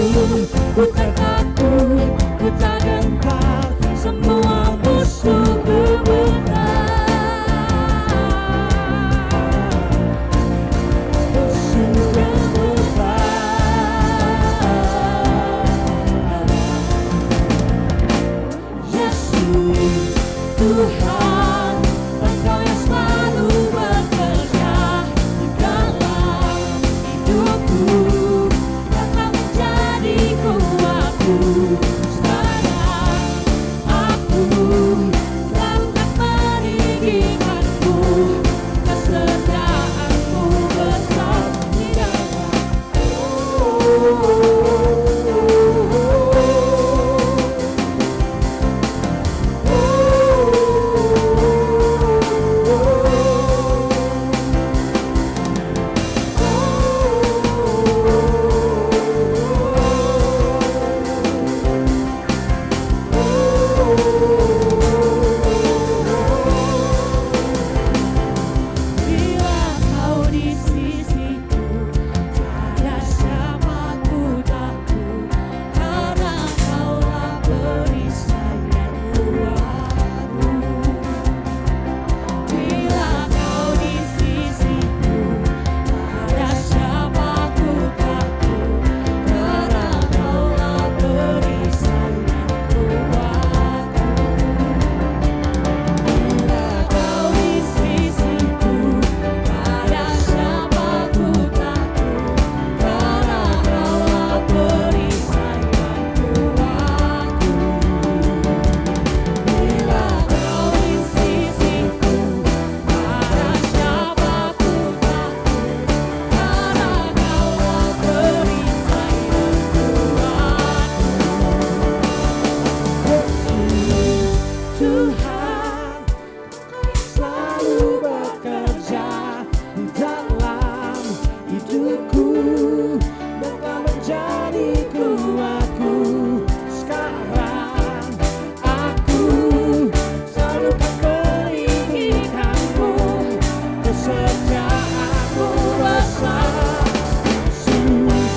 Ku tak takut, ku tak gentar, semua musuh gemetar. Musuh gemetar. Yesus Tuhan, Engkau yang selalu bekerja di dalam hidupku, datang menjadi kuatku. Sekarang aku selalu tak meninggikanku, kesetiaanmu besar di dalam. Bila kau di sisiku, tiada siapa ku takut, karena Kaulah perisai dan kuatku. Bila kau di sisiku, tiada siapa ku takut, karena Kaulah perisai dan kuatku. Bila kau di sisiku, tiada siapa ku takut, karena Kaulah perisai dan kuatku. Bila kau di sisiku, tiada siapa ku takut, karena Kaulah perisai dan kuatku. Tuhan selalu bekerja di dalam hidupku, Engkau menjadi kuatku. Sekarang aku selalu tak meninggikanmu, kesetiaanmu besar. Yesus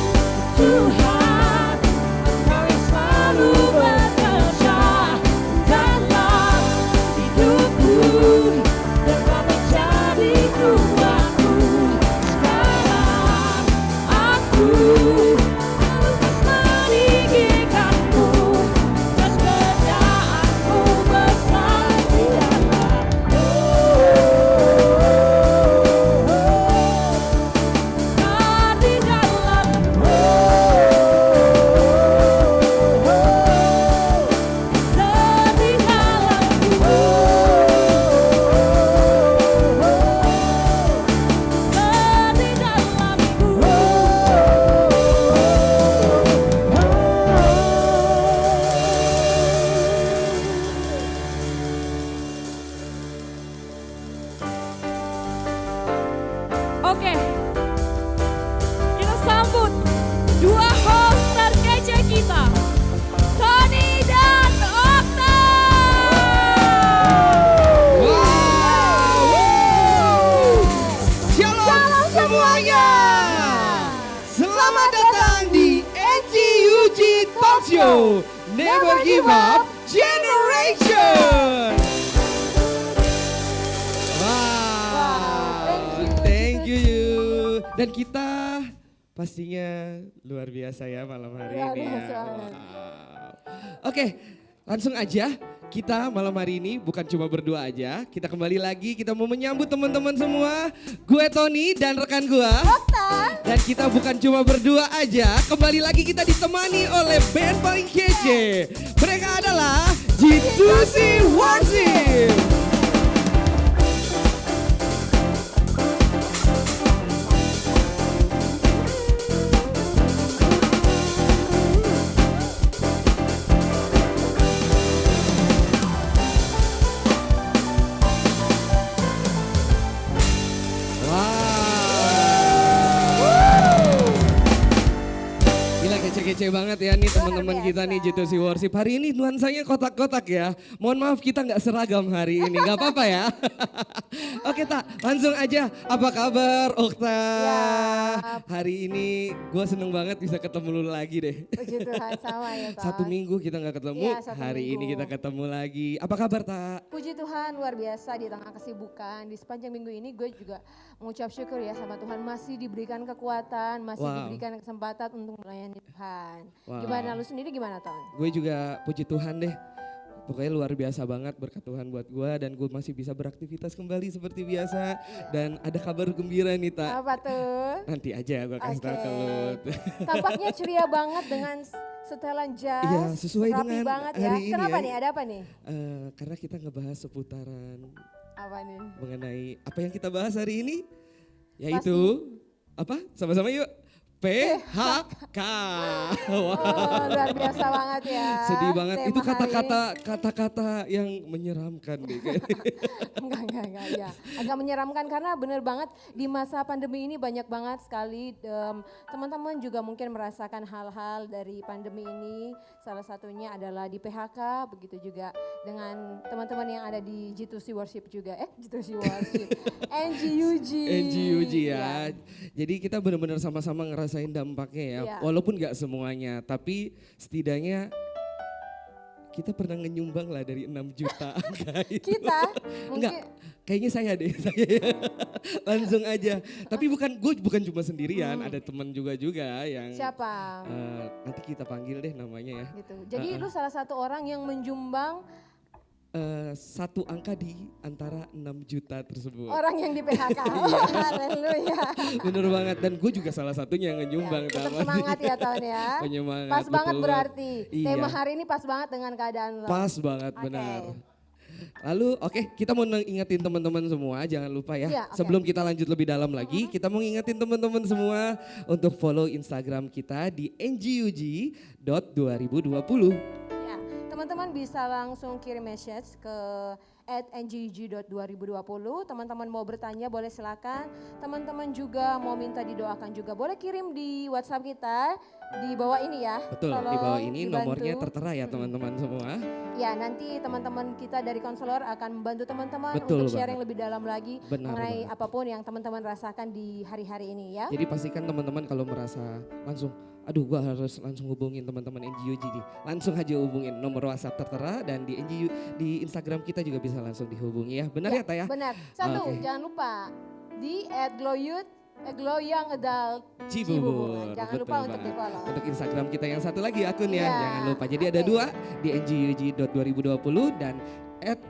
Tuhan, Engkau yang selalu bekerja dalam hidupku, Engkau menjadi kuatku. Sekarang aku selalu tak meninggikanmu, kesetiaanmu besar di dalam. Besar di dalam. Besar di dalamku. Besar di dalamku. Oke, kita sambut dua host terkece kita, Tony dan Okta. Shalom semuanya. Selamat datang di NGUG Talk Show, Never Give Up Generation. Wow, thank you. Dan kita pastinya luar biasa ya malam hari Luar ini ya. biasa. Wow. Oke, langsung aja kita malam hari ini bukan cuma berdua aja, kita kembali lagi, kita mau menyambut teman-teman semua. Gue Tony dan rekan gue. Dan kita bukan cuma berdua aja, kembali lagi kita ditemani oleh band paling kece. Mereka adalah G2C Warship. Gila kece kece banget ya nih teman-teman Luar kita nih biasa. G2C Worship. Hari ini nuansanya kotak-kotak ya. Mohon maaf kita nggak seragam hari ini, nggak apa-apa ya. Oke Tak, langsung aja. Apa kabar Okta? Ya. Hari ini gue seneng banget bisa ketemu lu lagi deh. Puji Tuhan sama ya Ton. 1 minggu kita nggak ketemu, Iya, 1 hari ini minggu. kita ketemu lagi. Apa kabar Tak? Puji Tuhan luar biasa di tengah kesibukan. Di sepanjang minggu ini gue juga mengucap syukur ya sama Tuhan. Masih diberikan kekuatan, masih Wow. diberikan kesempatan untuk melayani Tuhan. Wow. Gimana lu sendiri gimana Ton? Gue juga puji Tuhan deh. Pokoknya luar biasa banget berkat Tuhan buat gue dan gue masih bisa beraktivitas kembali seperti biasa. Dan ada kabar gembira nih Tak. Apa tuh? Nanti aja gue kasih tahu ke Oke. lu. Tampaknya ceria banget dengan setelan jas. Iya, sesuai rapi dengan banget ya. hari ini Kenapa ya. nih? Ada apa nih? Karena kita ngebahas seputaran Apa nih? mengenai apa yang kita bahas hari ini. Yaitu apa? Sama-sama yuk. PHK. Oh, luar biasa banget ya. Sedih banget. Tema Itu hari kata-kata yang menyeramkan deh. Enggak ya. Agak menyeramkan karena bener banget di masa pandemi ini banyak banget sekali teman-teman juga mungkin merasakan hal-hal dari pandemi ini. Salah satunya adalah di PHK, begitu juga dengan teman-teman yang ada di G2C Worship juga. G2C Worship. NGUG. NGUG ya. Jadi kita benar-benar sama-sama ngerasain dampaknya ya. Iya. Walaupun nggak semuanya, tapi setidaknya kita pernah ngenyumbang lah dari 6 juta angka itu. Kita Enggak, mungkin kayaknya saya deh, saya ya. Langsung aja. Tapi gue bukan cuma sendirian, ada teman juga yang siapa? nanti kita panggil deh namanya ya. Gitu. Jadi lu salah satu orang yang menjumbang Satu angka di antara 6 juta tersebut. orang yang di PHK. Iya. Haleluya. Bener banget, dan gue juga salah satunya yang ngenyumbang. Tetap Taman. semangat ya Ton ya. Penyemangat, Pas banget betul berarti. Iya. Tema hari ini pas banget dengan keadaan lo. Pas banget, Oke. benar. Lalu oke, kita mau ingetin teman-teman semua, jangan lupa ya. Iya, oke. Sebelum kita lanjut lebih dalam lagi, kita mau ingetin teman-teman semua untuk follow Instagram kita di ngug.2020. Ya, teman-teman bisa langsung kirim message ke @ngg.2020. Teman-teman mau bertanya boleh silakan. Teman-teman juga mau minta didoakan juga boleh kirim di WhatsApp kita di bawah ini ya. Betul, di Tolong bawah ini dibantu. nomornya tertera ya teman-teman semua. Ya, nanti teman-teman kita dari konselor akan membantu teman-teman Betul untuk sharing banget. lebih dalam lagi Benar mengenai banget. apapun yang teman-teman rasakan di hari-hari ini ya. Jadi pastikan teman-teman kalau merasa langsung, aduh gua harus langsung hubungin teman-teman NGUG nih. Langsung aja hubungin nomor WhatsApp tertera dan di NGU di Instagram kita juga bisa langsung dihubungi ya. Benar ya, Taya? Benar. Satu, Oke. jangan lupa di @glow young adult Cibubur. Jangan Betul lupa untuk banget. di-follow. Untuk Instagram kita yang satu lagi akun ya, Iya. jangan lupa. Jadi ada Oke. 2 di ngug.2020 dan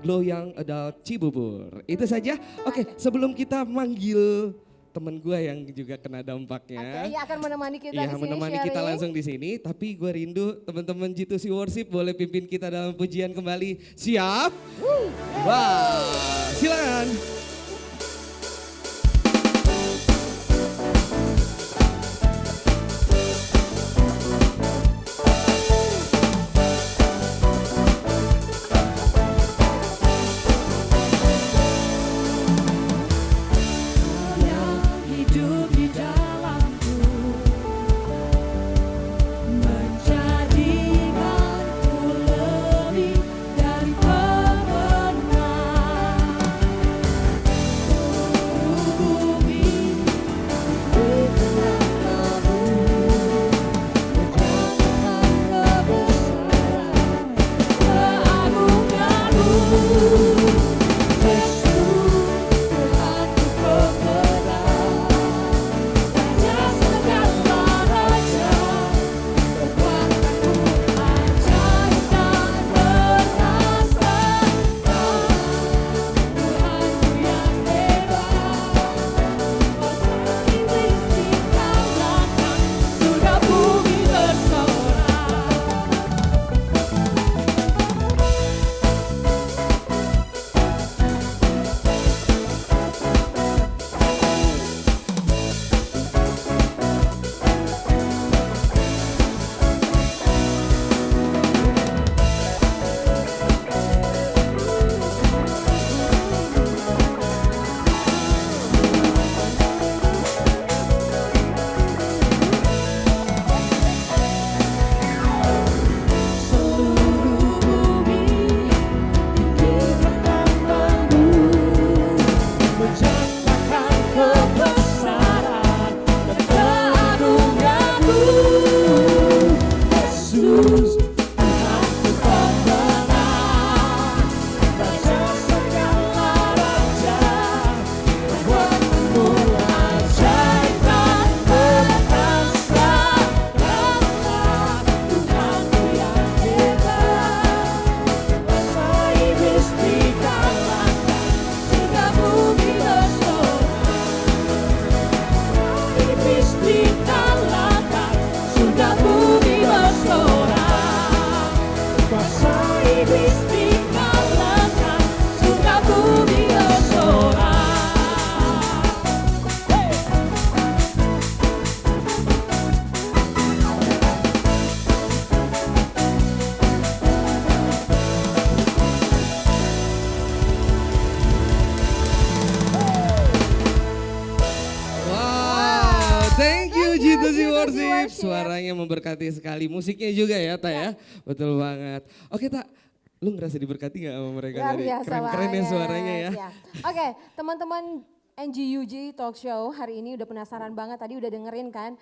@glowyoungadultcibubur. Itu saja. Oke, sebelum kita manggil temen gue yang juga kena dampaknya. Oke, ia akan menemani kita Iya, di sini menemani kita sharing. langsung di sini. Tapi gue rindu teman-teman G2C Worship boleh pimpin kita dalam pujian kembali. Siap? Wah, silakan. yang hidup di dalamku menjadikanku lebih dari pemenang. suaranya memberkati sekali, musiknya juga ya Ta ya. Betul banget. Oke Tak, lu ngerasa diberkati gak sama mereka Luar tadi? biasa Keren-keren ya banget. suaranya ya. Oke, teman-teman NGUG Talk Show hari ini udah penasaran banget, tadi udah dengerin kan,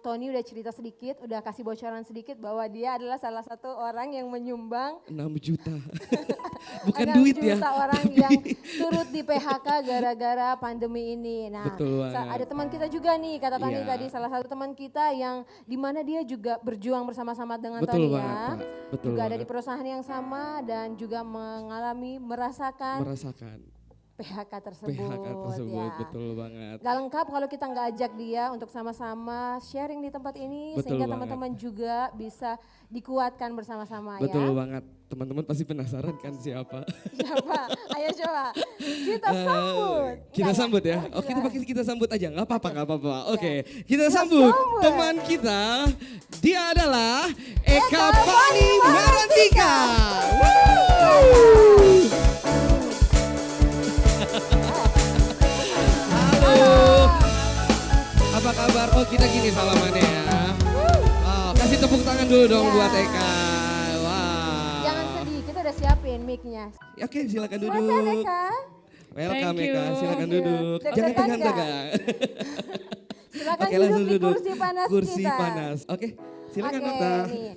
Tony udah cerita sedikit, udah kasih bocoran sedikit bahwa dia adalah salah satu orang yang menyumbang 6 juta. Bukan 6 duit ya. juta orang yang turut di PHK gara-gara pandemi ini. Nah, Betul banget. ada teman kita juga nih, kata Tony Iya. tadi, salah satu teman kita yang dimana dia juga berjuang bersama-sama dengan Betul Tony banget, ya. Pak. Betul Juga ada banget. di perusahaan yang sama dan juga merasakan Merasakan PHK tersebut. PHK tersebut, Ya. betul banget. Gak lengkap kalau kita nggak ajak dia untuk sama-sama sharing di tempat ini Betul sehingga banget. teman-teman juga bisa dikuatkan bersama-sama Betul ya. banget. Teman-teman pasti penasaran kan siapa? Siapa? Ayo coba kita sambut. Kita Enggak sambut ya. Oh, Oh kita pakai kita sambut aja, nggak apa-apa, nggak apa-apa. Oke, kita Kita sambut sambut. teman kita. Dia adalah Eka Eka Fani Fani Marantika. Halo. Apa kabar? Oh kita gini salamannya ya. Oh, kasih tepuk tangan dulu dong Ya. buat Eka. Wah. Jangan sedih, kita udah siapin mic-nya. Oke silakan duduk. Silakan Eka. Welcome Thank you. Eka, silakan Thank you. duduk. Deg-degan Jangan nggak? tegang-tegang. Silakan Oke duduk langsung di duduk. kursi panas Kursi kita. panas. Oke, silakan Oke, Nata. nih.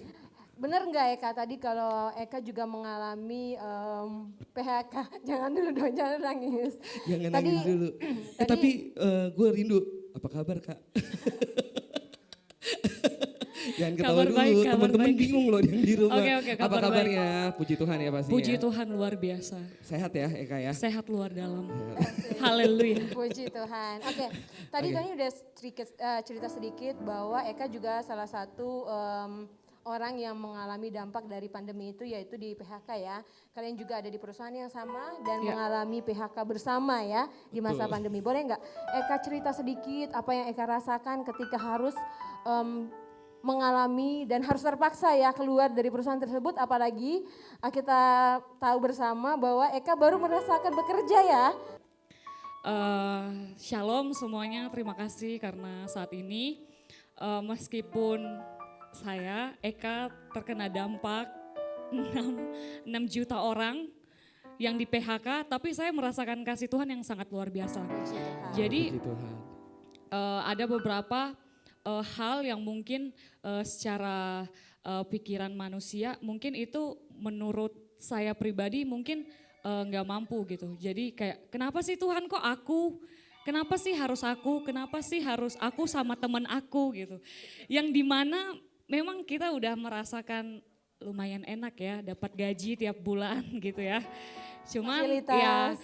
Bener nggak Eka tadi kalau Eka juga mengalami PHK? Jangan dulu dong, jangan nangis. Jangan Tadi- nangis dulu. tadi- Tapi gue rindu. Apa kabar Kak? Jangan ketawa Kabar dulu, baik, kabar teman-teman baik. bingung loh yang di rumah. Oke, Apa kabar kabarnya? Puji Tuhan ya pastinya. Puji Tuhan luar biasa. Sehat ya Eka ya? Sehat luar dalam. Haleluya. Puji Tuhan. Oke, tadi Oke. Tony udah cerita sedikit bahwa Eka juga salah satu orang yang mengalami dampak dari pandemi itu yaitu di PHK ya. Kalian juga ada di perusahaan yang sama dan Ya. mengalami PHK bersama ya di masa Betul. pandemi. Boleh nggak Eka cerita sedikit apa yang Eka rasakan ketika harus mengalami dan harus terpaksa ya keluar dari perusahaan tersebut, apalagi kita tahu bersama bahwa Eka baru merasakan bekerja ya. Shalom semuanya, terima kasih karena saat ini meskipun saya Eka terkena dampak 6 juta orang yang di PHK, tapi saya merasakan kasih Tuhan yang sangat luar biasa. Jadi Puji Tuhan. ada beberapa hal yang mungkin secara pikiran manusia mungkin itu menurut saya pribadi mungkin nggak mampu gitu. Jadi kayak kenapa sih Tuhan kok aku? Kenapa sih harus aku? Kenapa sih harus aku sama teman aku gitu? Yang dimana memang kita udah merasakan lumayan enak ya, dapat gaji tiap bulan gitu ya. Cuman ya Fasilitas.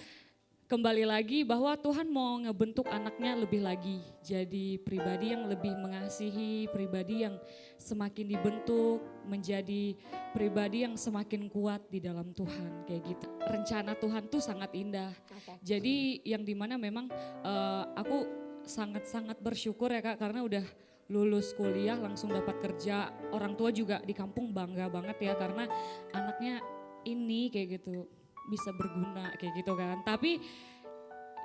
kembali lagi bahwa Tuhan mau ngebentuk anaknya lebih lagi. Jadi pribadi yang lebih mengasihi, pribadi yang semakin dibentuk, menjadi pribadi yang semakin kuat di dalam Tuhan kayak gitu. Rencana Tuhan tuh sangat indah. Oke. Jadi yang dimana memang aku sangat-sangat bersyukur ya Kak karena udah lulus kuliah langsung dapat kerja. Orang tua juga di kampung bangga banget ya karena anaknya ini kayak gitu bisa berguna kayak gitu kan. Tapi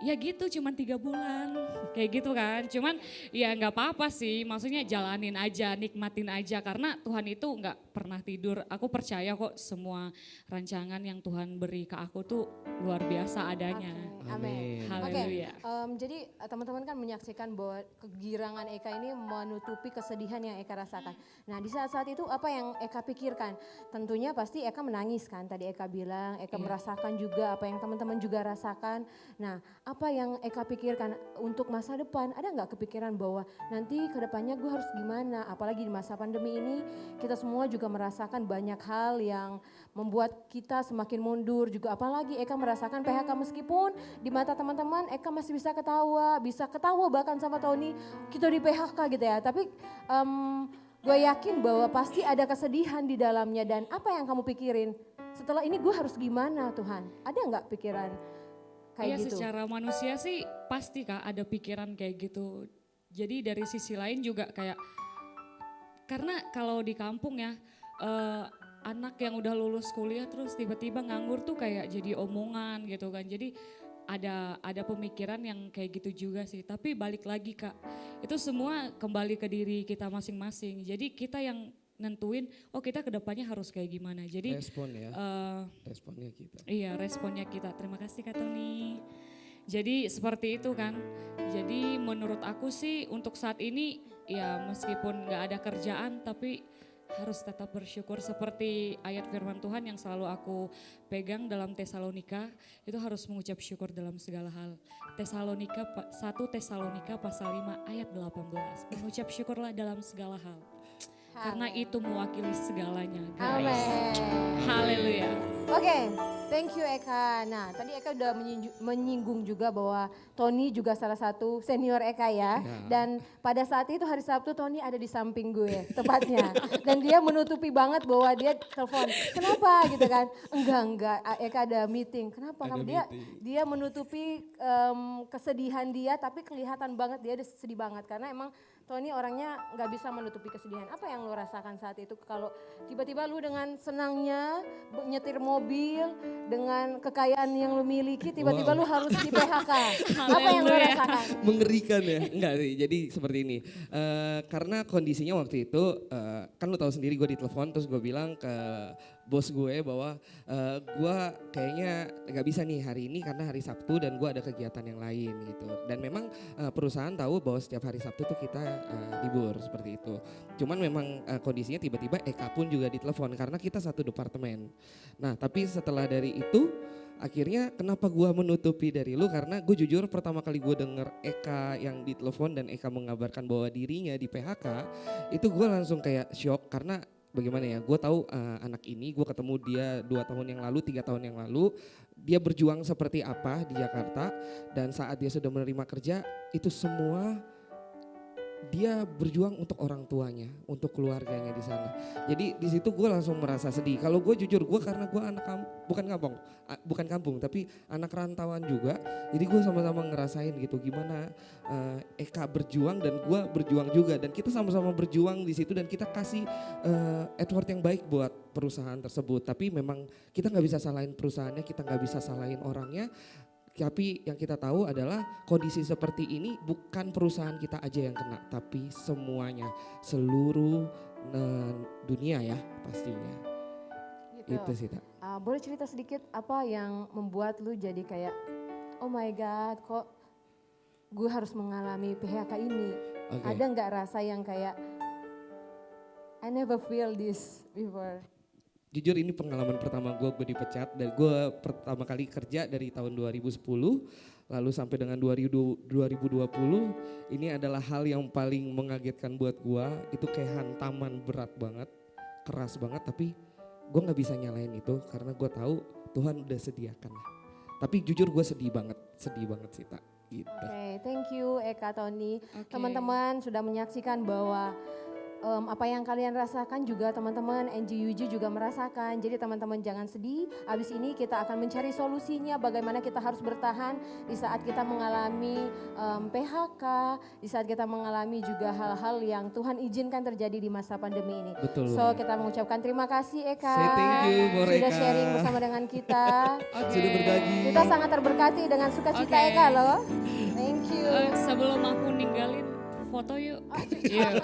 ya gitu cuman 3 bulan kayak gitu kan. Cuman ya nggak apa-apa sih, maksudnya jalanin aja, nikmatin aja karena Tuhan itu nggak pernah tidur. Aku percaya kok semua rancangan yang Tuhan beri ke aku tuh luar biasa adanya. Oke, amin. Haleluya. Jadi teman-teman kan menyaksikan bahwa kegirangan Eka ini menutupi kesedihan yang Eka rasakan. Nah di saat-saat itu apa yang Eka pikirkan? Tentunya pasti Eka menangis kan, tadi Eka bilang, Eka Iya. merasakan juga apa yang teman-teman juga rasakan. Nah apa yang Eka pikirkan untuk masa depan? Ada nggak kepikiran bahwa nanti ke depannya gue harus gimana? Apalagi di masa pandemi ini kita semua juga merasakan banyak hal yang membuat kita semakin mundur juga. Apalagi Eka merasakan PHK meskipun di mata teman-teman Eka masih bisa ketawa bahkan sama Tony kita di PHK gitu ya. Tapi gue yakin bahwa pasti ada kesedihan di dalamnya dan apa yang kamu pikirin? Setelah ini gue harus gimana Tuhan? Ada nggak pikiran kayak Iya gitu? secara manusia sih pasti Kak ada pikiran kayak gitu. Jadi dari sisi lain juga kayak, karena kalau di kampung ya anak yang udah lulus kuliah terus tiba-tiba nganggur tuh kayak jadi omongan gitu kan. Jadi ada pemikiran yang kayak gitu juga sih. Tapi balik lagi Kak, itu semua kembali ke diri kita masing-masing. Jadi kita yang nentuin, oh kita kedepannya harus kayak gimana. Jadi Respon ya, eh, responnya kita. iya responnya kita. Terima kasih Kak Tony. Jadi seperti itu kan. Jadi menurut aku sih untuk saat ini ya meskipun gak ada kerjaan tapi harus tetap bersyukur seperti ayat firman Tuhan yang selalu aku pegang dalam Tesalonika, itu harus mengucap syukur dalam segala hal. 1 Tesalonika pasal 5 ayat 18. Mengucap syukurlah dalam segala hal. Karena itu mewakili segalanya guys. Amin. Haleluya. Oke, thank you Eka. Nah, tadi Eka udah menyinggung juga bahwa Tony juga salah satu senior Eka ya. Dan pada saat itu hari Sabtu Tony ada di samping gue tepatnya. Dan dia menutupi banget bahwa dia telepon. Kenapa gitu kan? Enggak, Eka ada meeting. Kenapa kamu? Dia menutupi kesedihan dia tapi kelihatan banget dia sedih banget karena emang Tony orangnya nggak bisa menutupi kesedihan. Apa yang lo rasakan saat itu kalau tiba-tiba lu dengan senangnya nyetir mobil dengan kekayaan yang lu miliki tiba-tiba lu harus di PHK. Apa yang lo rasakan? Mengerikan ya, enggak sih. Jadi seperti ini, karena kondisinya waktu itu kan lu tahu sendiri gue ditelepon terus gue bilang ke bos gue bahwa gue kayaknya nggak bisa nih hari ini karena hari Sabtu dan gue ada kegiatan yang lain gitu. Dan memang perusahaan tahu bahwa setiap hari Sabtu tuh kita libur seperti itu. Cuman memang kondisinya tiba-tiba Eka pun juga ditelepon karena kita satu departemen. Nah tapi setelah dari itu akhirnya kenapa gue menutupi dari lu karena gue jujur pertama kali gue denger Eka yang ditelepon dan Eka mengabarkan bahwa dirinya di PHK itu gue langsung kayak shock karena bagaimana ya, gue tahu anak ini, gue ketemu dia 2 tahun yang lalu, 3 tahun yang lalu, dia berjuang seperti apa di Jakarta dan saat dia sudah menerima kerja itu semua dia berjuang untuk orang tuanya, untuk keluarganya di sana. Jadi di situ gue langsung merasa sedih. Kalau gue jujur, gue karena gue anak bukan kampung, tapi anak rantauan juga. Jadi gue sama-sama ngerasain gitu gimana Eka berjuang dan gue berjuang juga. Dan kita sama-sama berjuang di situ dan kita kasih effort yang baik buat perusahaan tersebut. Tapi memang kita nggak bisa salahin perusahaannya, kita nggak bisa salahin orangnya. Tapi yang kita tahu adalah kondisi seperti ini bukan perusahaan kita aja yang kena, tapi semuanya, seluruh dunia ya pastinya. Gitu. Itu sih Tak. Boleh cerita sedikit apa yang membuat lu jadi kayak, oh my God kok gue harus mengalami PHK ini. Okay. Ada nggak rasa yang kayak, I never feel this before. Jujur ini pengalaman pertama gue dipecat dan gue pertama kali kerja dari tahun 2010 lalu sampai dengan 2020 ini adalah hal yang paling mengagetkan buat gue. Itu kayak hantaman berat banget, keras banget tapi gue gak bisa nyalain itu karena gue tahu Tuhan udah sediakan. Tapi jujur gue sedih banget sih Tak. Gitu. Oke, thank you Eka Tony. Oke. Teman-teman sudah menyaksikan bahwa apa yang kalian rasakan juga teman-teman NGUG juga merasakan. Jadi teman-teman jangan sedih. Abis ini kita akan mencari solusinya bagaimana kita harus bertahan di saat kita mengalami PHK, di saat kita mengalami juga hal-hal yang Tuhan izinkan terjadi di masa pandemi ini. Betul. So kita mengucapkan terima kasih Eka. Say thank you Bor sudah Eka. sharing bersama dengan kita. Sudah berbagi. Kita sangat terberkati dengan sukacita Oke. Eka loh. Thank you. Sebelum aku ninggalin foto yuk. Yuk.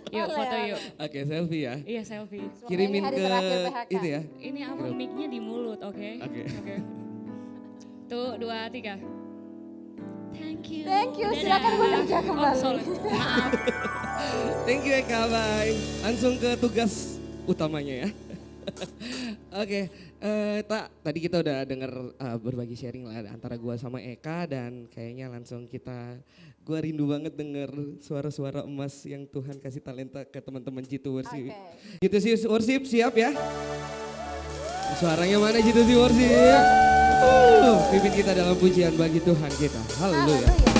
Yuk Boleh, foto boleh. yuk. Oke selfie ya. Iya selfie. Semoga Kirimin ini hari ke terakhir PHK. itu ya. Ini apa mic-nya di mulut, oke? Oke. Tuh 2, 3. Thank you. Thank you, Dadah. silakan bekerja Oh kembali. sorry, maaf. Thank you Eka, bye. Langsung ke tugas utamanya ya. Oke, Tak, tadi kita udah denger berbagi sharing lah antara gua sama Eka dan kayaknya langsung gua rindu banget denger suara-suara emas yang Tuhan kasih talenta ke teman-teman Jitu Worship. Oke. Jitu Worship siap ya? Suaranya mana Jitu Worship? Pimpin kita dalam pujian bagi Tuhan kita. Haleluya. Haleluya.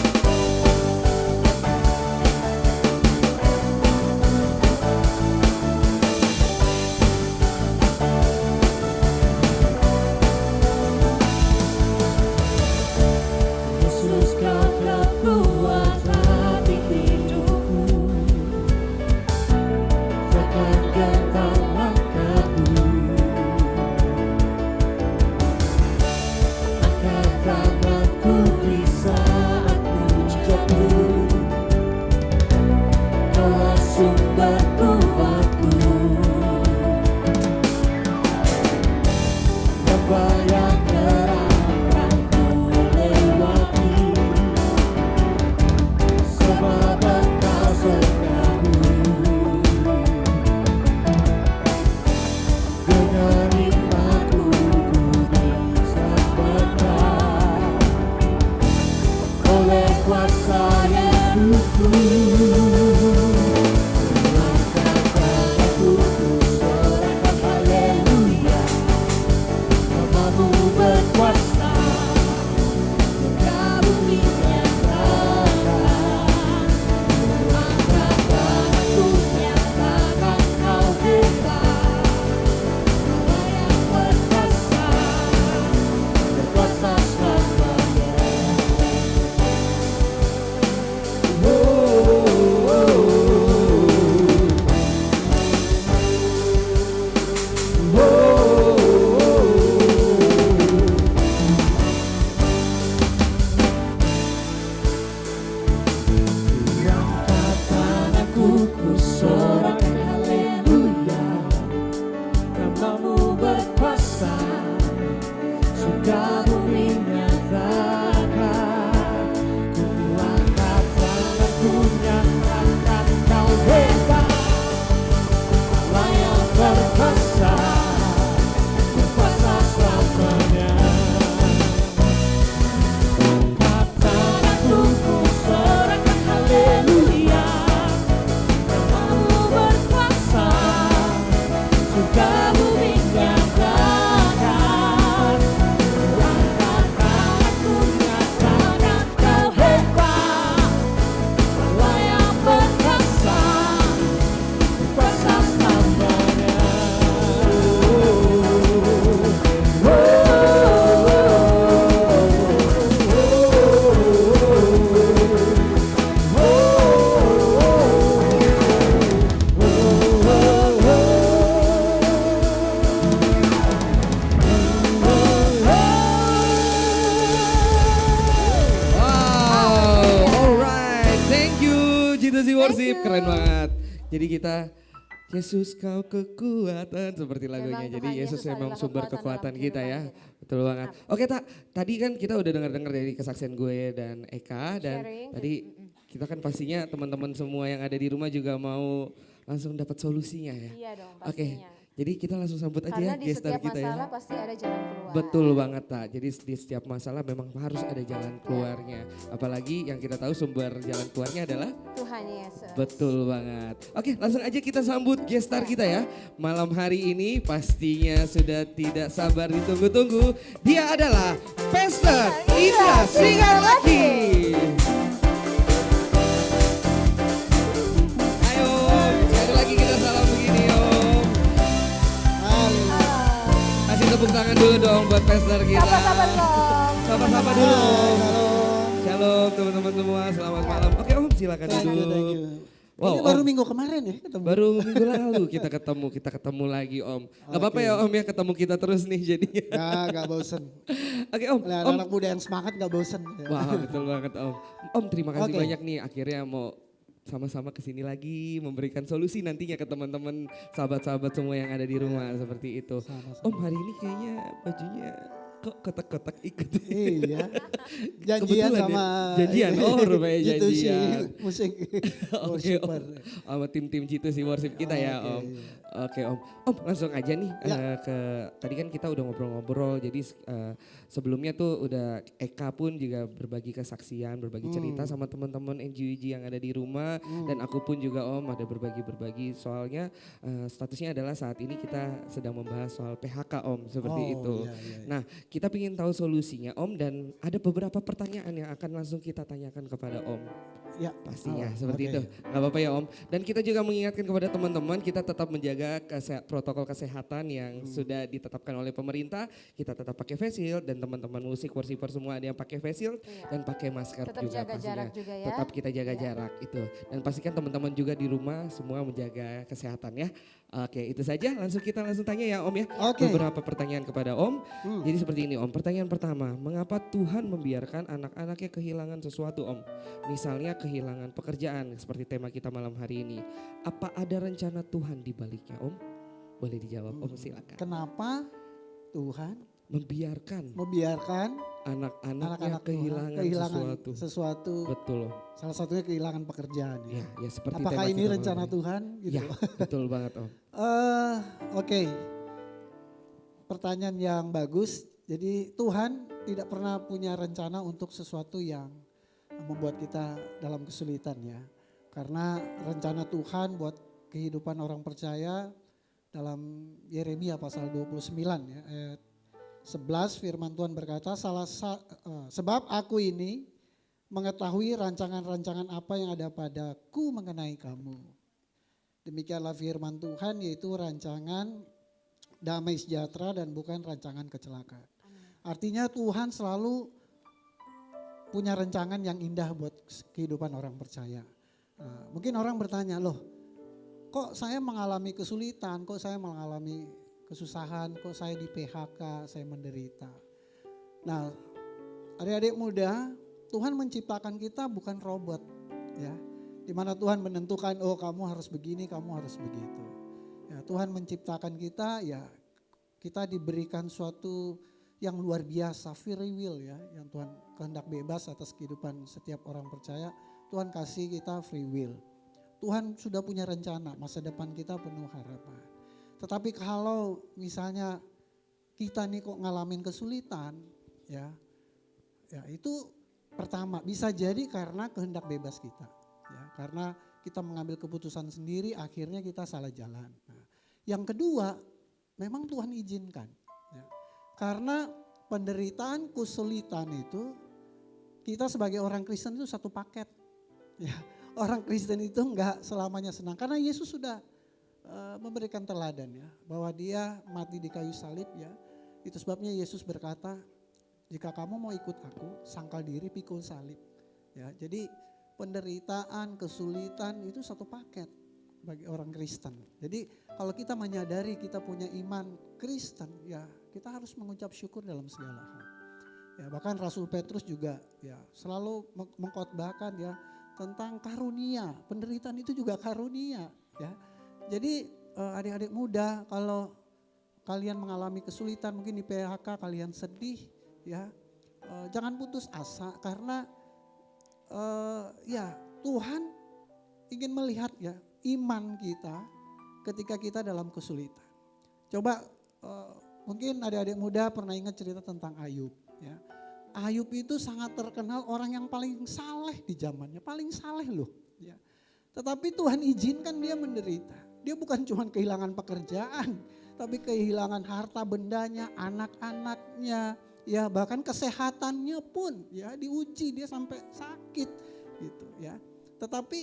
Yesus kau kekuatan di hidupku, tekan gentar langkahku, angkat tangan Jadi kita Yesus kau kekuatan seperti lagunya. Memang Jadi Tuhan Yesus Yesus memang adalah sumber kekuatan kekuatan dalam kita ya. kehidupan kita. Betul banget. Oke Tak, tadi kan kita udah dengar-dengar dari kesaksian gue dan Eka dan Sharing. tadi kita kan pastinya teman-teman semua yang ada di rumah juga mau langsung dapat solusinya ya. Iya dong Oke, pastinya. jadi kita langsung sambut aja Karena ya di gestar setiap kita ya. masalah pasti ada jalan keluar. Betul banget Tak, jadi di setiap masalah memang harus ada jalan keluarnya. Apalagi yang kita tahu sumber jalan keluarnya adalah Tuhan Yesus. betul banget. Oke langsung aja kita sambut gestar kita ya. Malam hari ini pastinya sudah tidak sabar ditunggu-tunggu. Dia adalah Pastor Indra Singalaki. Ayo sekali lagi kita salam begini Om. Kasih tepuk tangan dulu dong buat Pastor kita. Sabar-sabar dong. Sapa-sapa dulu Om. Shalom teman-teman semua, selamat malam. Oke Om silakan Thank you, duduk. thank you. Wow, Ini baru Om. minggu kemarin ya ketemu. Baru minggu lalu kita ketemu lagi Om. Gak apa-apa ya Om ya ketemu kita terus nih jadinya. Gak bosen. Oke Om, Oleh Om. anak muda yang semangat gak bosen. Ya. Wah betul banget Om. Om terima kasih Oke. banyak nih akhirnya mau sama-sama kesini lagi memberikan solusi nantinya ke teman-teman sahabat-sahabat semua yang ada di rumah seperti itu. Sama-sama. Om hari ini kayaknya bajunya kok kotak-kotak ikut. Iya. Janjian Kebetulan ya, sama. janjian. Oh, rupanya Gitu sih janjian. musik. Oke Om, Worshiper. sama tim-tim Jitu si worship kita ya Oke, Om. iya. Oke Om, Om langsung aja nih Ya. tadi kan kita udah ngobrol-ngobrol jadi sebelumnya tuh udah Eka pun juga berbagi kesaksian, berbagi cerita sama teman-teman NGWG yang ada di rumah dan aku pun juga Om ada berbagi soalnya statusnya adalah saat ini kita sedang membahas soal PHK Om seperti Oh, itu. iya, iya. Nah kita ingin tahu solusinya Om dan ada beberapa pertanyaan yang akan langsung kita tanyakan kepada Om. Ya. Pastinya Oh, seperti oke. itu. Gak apa-apa ya Om. Dan kita juga mengingatkan kepada teman-teman kita tetap menjaga protokol kesehatan yang sudah ditetapkan oleh pemerintah. Kita tetap pakai face shield dan teman-teman musik worshiper semua ada yang pakai face shield Iya. dan pakai masker Tetap juga jaga pastinya. jarak juga ya. Tetap kita jaga Iya. jarak itu. Dan pastikan teman-teman juga di rumah semua menjaga kesehatan ya. Oke itu saja langsung kita tanya ya Om ya. Oke. Beberapa pertanyaan kepada Om. Jadi seperti ini Om. Pertanyaan pertama, mengapa Tuhan membiarkan anak-anaknya kehilangan sesuatu Om? Misalnya kehilangan pekerjaan seperti tema kita malam hari ini. Apa ada rencana Tuhan di baliknya Om? Boleh dijawab Om silakan. Kenapa Tuhan Membiarkan membiarkan anak-anaknya anak-anak Tuhan kehilangan sesuatu. sesuatu. Betul. Salah satunya kehilangan pekerjaan. Ya, ya seperti Apakah tema ini kita rencana malam ini. Tuhan? Gitu. Ya, betul banget Om. Oke. Pertanyaan yang bagus. Jadi Tuhan tidak pernah punya rencana untuk sesuatu yang membuat kita dalam kesulitan ya. Karena rencana Tuhan buat kehidupan orang percaya dalam Yeremia pasal 29 ya, ayat 11 firman Tuhan berkata, sebab aku ini mengetahui rancangan-rancangan apa yang ada padaku mengenai kamu. Demikianlah firman Tuhan, yaitu rancangan damai sejahtera dan bukan rancangan kecelakaan. Artinya Tuhan selalu punya rancangan yang indah buat kehidupan orang percaya. Mungkin orang bertanya, loh kok saya mengalami kesulitan, kok saya mengalami kesusahan, kok saya di PHK, saya menderita. Nah adik-adik muda, Tuhan menciptakan kita bukan robot ya. Dimana Tuhan menentukan, oh kamu harus begini, kamu harus begitu. Ya, Tuhan menciptakan kita, ya kita diberikan suatu yang luar biasa, free will ya. Yang Tuhan kehendak bebas atas kehidupan setiap orang percaya. Tuhan kasih kita free will. Tuhan sudah punya rencana, masa depan kita penuh harapan. Tetapi kalau misalnya kita nih kok ngalamin kesulitan, ya itu pertama bisa jadi karena kehendak bebas kita. Ya, karena kita mengambil keputusan sendiri akhirnya kita salah jalan. Nah, yang kedua memang Tuhan izinkan. Ya, karena penderitaan kesulitan itu kita sebagai orang Kristen itu satu paket. Ya, orang Kristen itu enggak selamanya senang karena Yesus sudah memberikan teladan ya bahwa dia mati di kayu salib ya. Itu sebabnya Yesus berkata, jika kamu mau ikut aku, sangkal diri pikul salib. Ya, jadi penderitaan, kesulitan itu satu paket bagi orang Kristen. Jadi kalau kita menyadari kita punya iman Kristen, ya kita harus mengucap syukur dalam segala hal. Ya, bahkan Rasul Petrus juga ya selalu mengkhotbahkan ya tentang karunia. Penderitaan itu juga karunia. ya. Jadi adik-adik muda, kalau kalian mengalami kesulitan, mungkin di PHK kalian sedih, ya, jangan putus asa karena ya Tuhan ingin melihat ya iman kita ketika kita dalam kesulitan. Coba mungkin adik-adik muda pernah ingat cerita tentang Ayub, ya. Ayub itu sangat terkenal orang yang paling saleh di zamannya, paling saleh loh, ya. Tetapi Tuhan izinkan dia menderita. Dia bukan cuma kehilangan pekerjaan, tapi kehilangan harta bendanya, anak-anaknya, ya bahkan kesehatannya pun ya diuji, dia sampai sakit gitu ya. Tetapi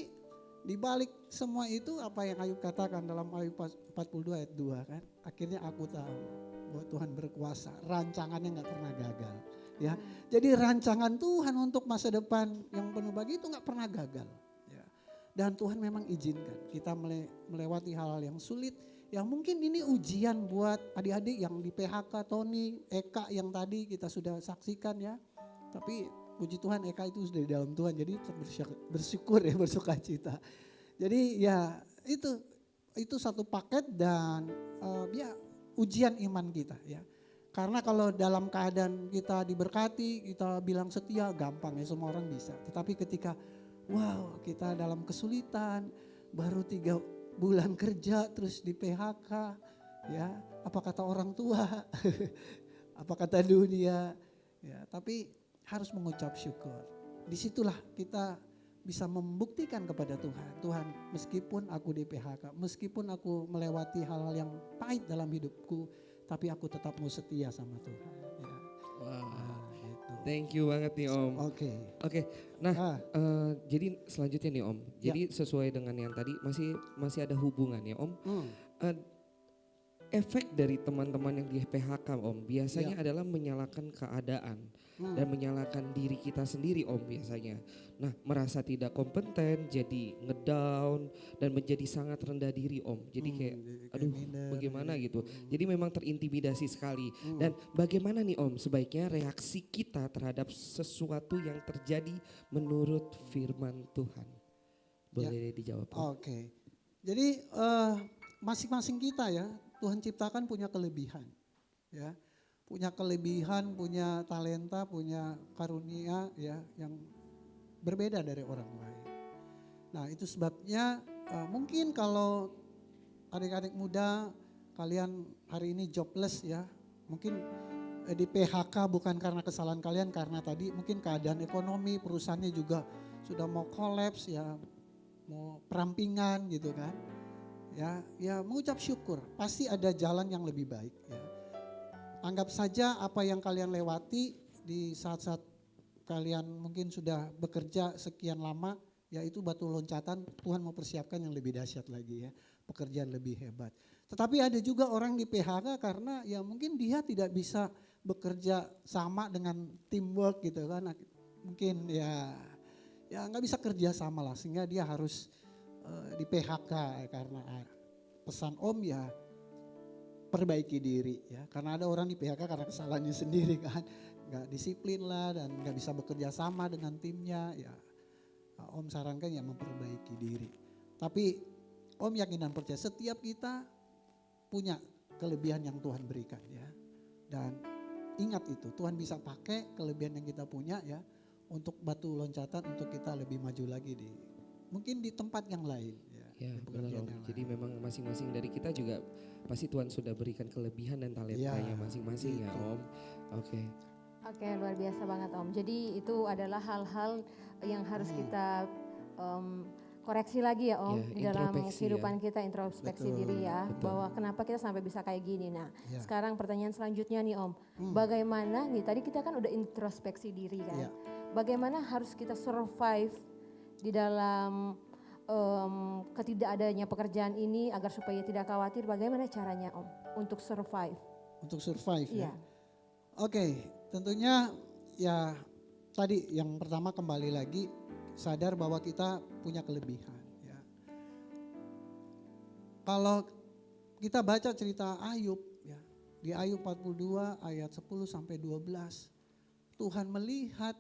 di balik semua itu apa yang Ayub katakan dalam Ayub 42 ayat 2 kan. Akhirnya aku tahu bahwa Tuhan berkuasa, rancangannya gak pernah gagal. Ya, jadi rancangan Tuhan untuk masa depan yang penuh bagi itu gak pernah gagal. Ya. Dan Tuhan memang izinkan kita melewati hal-hal yang sulit. Yang mungkin ini ujian buat adik-adik yang di PHK, Tony, Eka yang tadi kita sudah saksikan ya. Tapi puji Tuhan Eka itu sudah di dalam Tuhan, jadi bersyukur ya, bersuka cita. Jadi ya itu satu paket dan ya ujian iman kita ya. Karena kalau dalam keadaan kita diberkati, kita bilang setia, gampang ya, semua orang bisa. Tetapi ketika wow kita dalam kesulitan, baru 3 bulan kerja terus di PHK ya, apa kata orang tua, apa kata dunia ya, tapi harus mengucap syukur. Disitulah kita bisa membuktikan kepada Tuhan. Tuhan, meskipun aku di PHK, meskipun aku melewati hal-hal yang pahit dalam hidupku, tapi aku tetap mau setia sama Tuhan. Ya. Wow. Gitu. Thank you banget nih Om. Oke. Nah, jadi selanjutnya nih Om. Jadi sesuai dengan yang tadi masih ada hubungan ya Om. Efek dari teman-teman yang di PHK Om biasanya adalah menyalahkan keadaan dan menyalahkan diri kita sendiri Om biasanya. Nah, merasa tidak kompeten, jadi ngedown dan menjadi sangat rendah diri Om. Jadi kayak aduh bagaimana gitu. Jadi memang terintimidasi sekali. Dan bagaimana nih Om sebaiknya reaksi kita terhadap sesuatu yang terjadi menurut firman Tuhan? Boleh dijawab Om? Oke. Jadi masing-masing kita ya, Tuhan ciptakan punya kelebihan, ya, punya kelebihan, punya talenta, punya karunia, ya, yang berbeda dari orang lain. Nah itu sebabnya mungkin kalau adik-adik muda kalian hari ini jobless ya, mungkin di PHK bukan karena kesalahan kalian, karena tadi mungkin keadaan ekonomi perusahaannya juga sudah mau kolaps ya, mau perampingan gitu kan. Ya mengucap syukur, pasti ada jalan yang lebih baik ya. Anggap saja apa yang kalian lewati di saat-saat kalian mungkin sudah bekerja sekian lama, ya itu batu loncatan, Tuhan mau persiapkan yang lebih dahsyat lagi ya, pekerjaan lebih hebat. Tetapi ada juga orang di PHK karena ya mungkin dia tidak bisa bekerja sama dengan teamwork gitu kan, mungkin ya nggak bisa kerja sama lah, sehingga dia harus di PHK karena pesan Om ya perbaiki diri ya, karena ada orang di PHK karena kesalahannya sendiri kan, nggak disiplin lah dan nggak bisa bekerja sama dengan timnya ya. Om sarankan ya memperbaiki diri. Tapi Om yakin dan percaya setiap kita punya kelebihan yang Tuhan berikan ya, dan ingat itu Tuhan bisa pakai kelebihan yang kita punya ya untuk batu loncatan untuk kita lebih maju lagi mungkin di tempat yang lain ya. Ya benar Om. Jadi memang masing-masing dari kita juga pasti Tuhan sudah berikan kelebihan dan talentanya masing-masing ya Om. Oke, luar biasa banget Om. Jadi itu adalah hal-hal yang harus kita koreksi lagi ya Om, di dalam kehidupan kita, introspeksi diri ya. Bahwa kenapa kita sampai bisa kayak gini. Nah sekarang pertanyaan selanjutnya nih Om. Bagaimana nih, tadi kita kan udah introspeksi diri kan. Bagaimana harus kita survive di dalam ketidakadanya pekerjaan ini agar supaya tidak khawatir, bagaimana caranya Om untuk survive? Untuk survive ya. Oke, tentunya ya tadi yang pertama kembali lagi sadar bahwa kita punya kelebihan ya. Kalau kita baca cerita Ayub ya, di Ayub 42 ayat 10 sampai 12, Tuhan melihat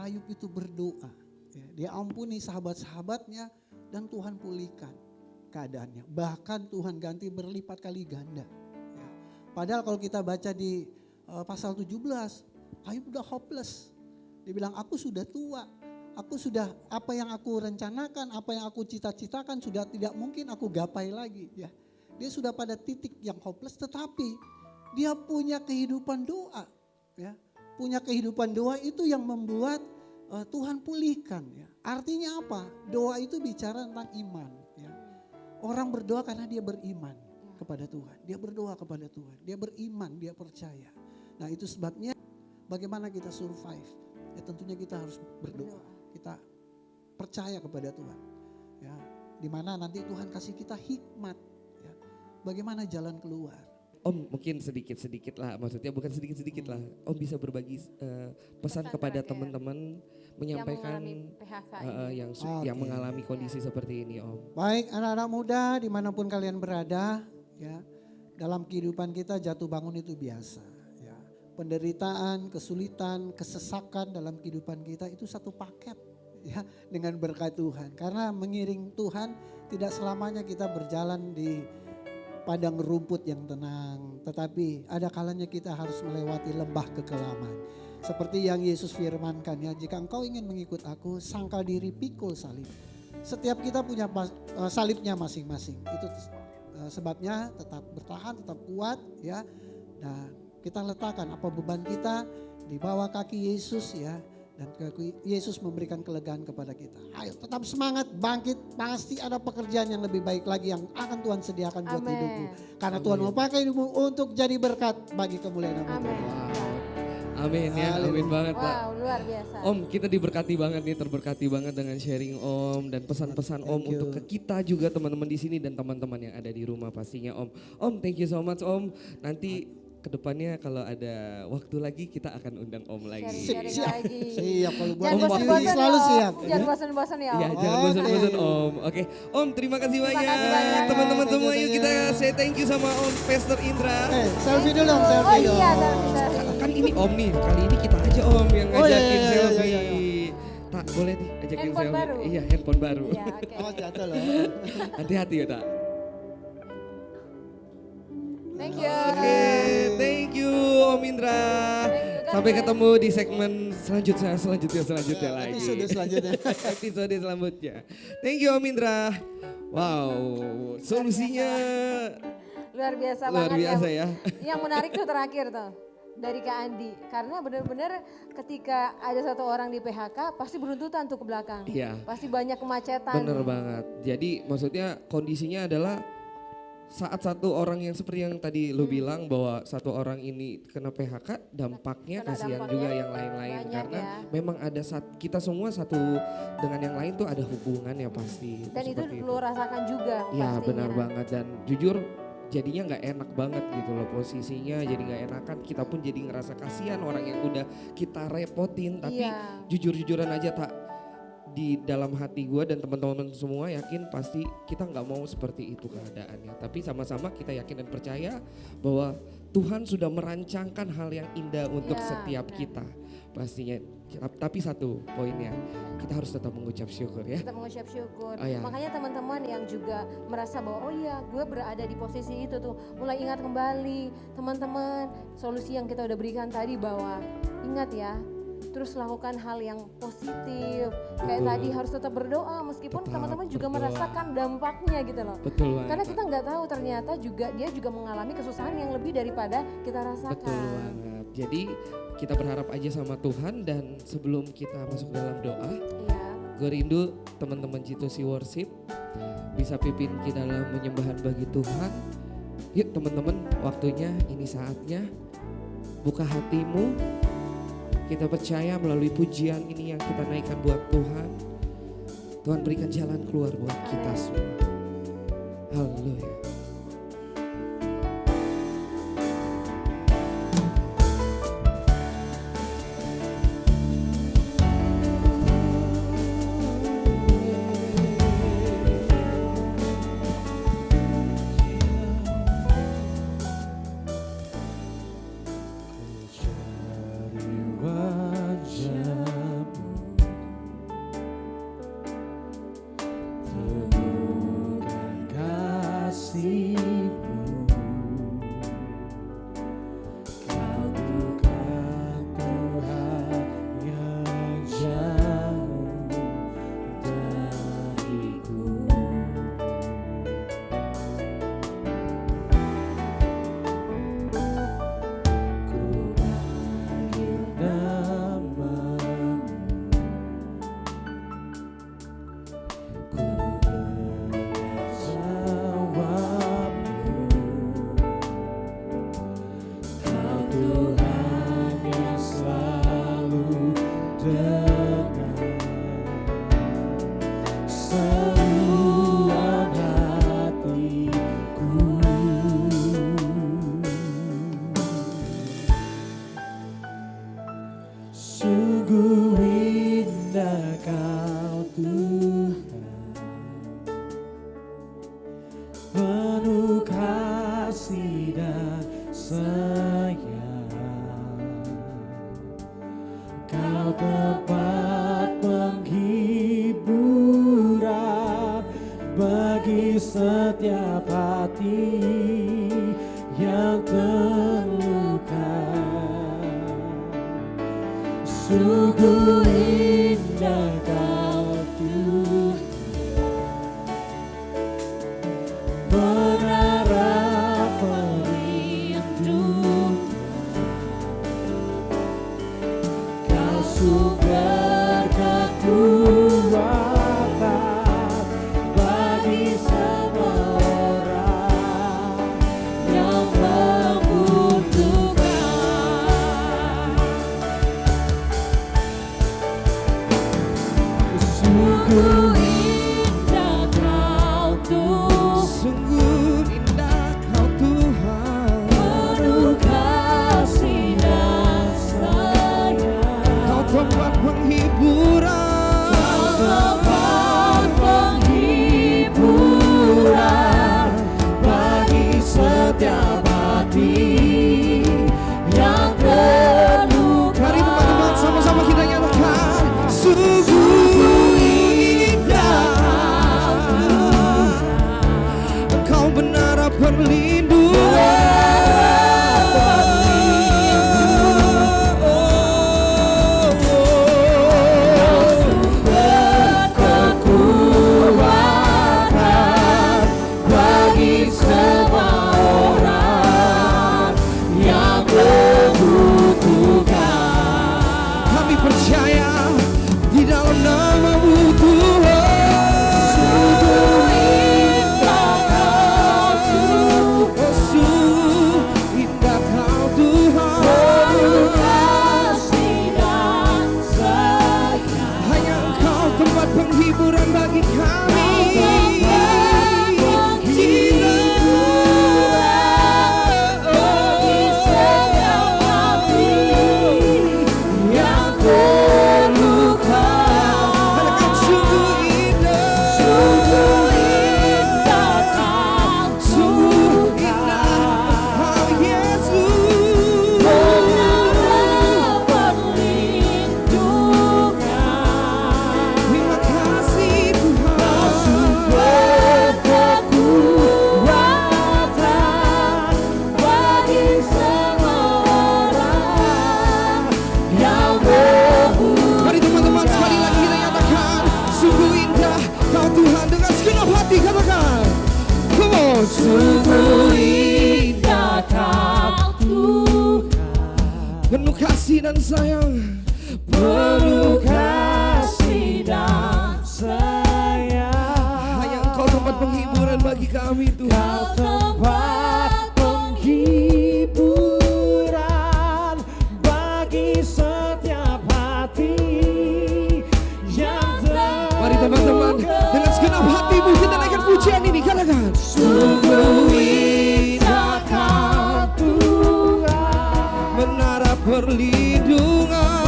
Ayub itu berdoa. Ya, dia ampuni sahabat-sahabatnya dan Tuhan pulihkan. keadaannya. Bahkan Tuhan ganti berlipat kali ganda. Ya. Padahal kalau kita baca di pasal 17, Ayub udah hopeless. Dia bilang, aku sudah tua, aku sudah apa yang aku rencanakan, apa yang aku cita-citakan sudah tidak mungkin aku gapai lagi. Ya. Dia sudah pada titik yang hopeless, tetapi dia punya kehidupan doa. Ya. Punya kehidupan doa itu yang membuat Tuhan pulihkan. Ya. Artinya apa? Doa itu bicara tentang iman. Ya. Orang berdoa karena dia beriman kepada Tuhan. Dia berdoa kepada Tuhan. Dia beriman, dia percaya. Nah itu sebabnya bagaimana kita survive. Ya tentunya kita harus berdoa. Kita percaya kepada Tuhan. Ya, dimana nanti Tuhan kasih kita hikmat. Ya, bagaimana jalan keluar. Om mungkin sedikit-sedikit lah, maksudnya bukan sedikit-sedikit lah. Om bisa berbagi pesan kepada terakhir. teman-teman menyampaikan mengalami PHK yang mengalami kondisi seperti ini, Om. Baik anak-anak muda dimanapun kalian berada, ya dalam kehidupan kita jatuh bangun itu biasa. Ya. Penderitaan, kesulitan, kesesakan dalam kehidupan kita itu satu paket ya dengan berkat Tuhan. Karena mengiring Tuhan tidak selamanya kita berjalan di padang rumput yang tenang, tetapi ada kalanya kita harus melewati lembah kekelaman. Seperti yang Yesus firmankan ya, jika engkau ingin mengikut aku, sangkal diri, pikul salib. Setiap kita punya salibnya masing-masing. Itu sebabnya tetap bertahan, tetap kuat ya. Dan kita letakkan apa beban kita di bawah kaki Yesus ya. Dan Yesus memberikan kelegaan kepada kita. Ayo tetap semangat, bangkit. Pasti ada pekerjaan yang lebih baik lagi yang akan Tuhan sediakan buat Amen. hidupmu. Karena Tuhan mau pakai hidupmu untuk jadi berkat bagi kemuliaan nama Amin. Tuhan. Amin ya, amin banget Pak. Wow, luar biasa. Om kita diberkati banget nih, terberkati banget dengan sharing Om dan pesan-pesan Om Thank you. untuk ke kita juga teman-teman di sini dan teman-teman yang ada di rumah pastinya Om. Om thank you so much Om. Nanti kedepannya kalau ada waktu lagi kita akan undang Om lagi. Sharing lagi. Siap kalau buat Jangan Om bosan-bosan ya, selalu Om. siap. Jangan bosan-bosan ya Iya Om. jangan Oke. bosan-bosan Om. Oke Om terima kasih banyak. kasih banyak. Teman-teman Thank you, semua yuk thank kita you. say thank you sama Om Pastor Indra. Selfie dulu dong, Oh selfie dong. iya, selfie. Kan ini Om nih, kali ini kita aja Om yang Oh, iya, ngajakin iya, iya, selfie. iya, iya. Tak boleh nih ajakin Handphone selfie. baru. Iya handphone baru. Iya, oke. Oh jatuh loh. Hati-hati ya Tak. Thank you. Oke, thank you Om Indra. you, Sampai guys. ketemu di segmen selanjutnya lagi. Episode selanjutnya. Episode selanjutnya. Thank you Om Indra. Wow, solusinya Luar biasa luar banget biasa ya. Yang menarik tuh terakhir tuh dari Kak Andi. Karena benar-benar ketika ada satu orang di PHK pasti beruntutan tuh ke belakang. Iya. Pasti banyak kemacetan. Bener banget. Jadi maksudnya kondisinya adalah saat satu orang yang seperti yang tadi lu bilang bahwa satu orang ini kena PHK dampaknya Kena kasihan dampaknya juga yang lain-lain banyak karena ya. memang ada kita semua satu dengan yang lain tuh ada hubungan ya pasti. Dan itu Seperti lu rasakan juga Ya pastinya. benar banget dan jujur jadinya nggak enak banget gitu loh posisinya jadi nggak enakan kita pun jadi ngerasa kasihan orang yang udah kita repotin tapi Iya. jujur-jujuran aja tak di dalam hati gue dan teman-teman semua yakin pasti kita nggak mau seperti itu keadaannya tapi sama-sama kita yakin dan percaya bahwa Tuhan sudah merancangkan hal yang indah untuk Ya, setiap benar. kita pastinya tapi satu poinnya kita harus tetap mengucap syukur ya. Kita mengucap syukur. Oh, iya. Makanya teman-teman yang juga merasa bahwa oh iya gue berada di posisi itu tuh. Mulai ingat kembali teman-teman solusi yang kita udah berikan tadi bahwa ingat ya. Terus lakukan hal yang positif. Kayak Betul. tadi harus tetap berdoa meskipun Tetap teman-teman juga berdoa. merasakan dampaknya gitu loh. Betul banget. Karena kita nggak tahu ternyata juga dia juga mengalami kesusahan yang lebih daripada kita Betul rasakan. banget. Jadi kita berharap aja sama Tuhan dan sebelum kita masuk dalam doa, Iya. gue rindu teman-teman G2C Worship bisa pimpin kita dalam penyembahan bagi Tuhan. Yuk teman-teman, waktunya ini saatnya buka hatimu. Kita percaya melalui pujian ini yang kita naikkan buat Tuhan. Tuhan berikan jalan keluar buat kita semua. Haleluya. Cari wajahmu, temukan sayang, Kau tempat penghiburan bagi setiap hati yang terluka. Sungguh indah Kau Tuhan, menara pelindung, Kau sumber kekuatan bagi semua orang yang membutuhkan. Sungguh indah Kau Tuhan, Sungguh indah Kau Tuhan, penuh kasih dan sayang, Kau tempat penghiburan, tempat penghiburan bagi setiap hati yang terluka. Mari teman-teman sama-sama kita nyatakan, sungguh indah Engkau menara Kekuatan bagi semua orang yang membutuhkan. Kami percaya di dalam nama-Mu Tuhan. Sungguh indah Kau Tuhan, Oh, sungguh indah Kau Tuhan. penuh kasih dan sayang, Hanya Engkau tempat penghiburan bagi kami. bagi setiap hati yang terluka. Katakan sungguh indah. Sungguh indah Kau Sungguh indah Engkau Yesus. menara perlindungan. Terima kasih Tuhan. Sumber kekuatan bagi semua orang yang membutuhkan. Mari teman-teman sekali lagi kita nyatakan, sungguh indah Kau Tuhan dengan segenap hati katakan. Come on. Sungguh indah Kau Tuhan, Penuh kasih dan sayang. penuh kasih dan sayang. Hanya Engkau tempat penghiburan bagi kami Tuhan. Kau tempat penghiburan bagi setiap hati yang Mari teman-teman dengan segenap hatimu kita naikkan pujian ini katakan. sungguh indah Kau Tuhan, Menara perlindungan.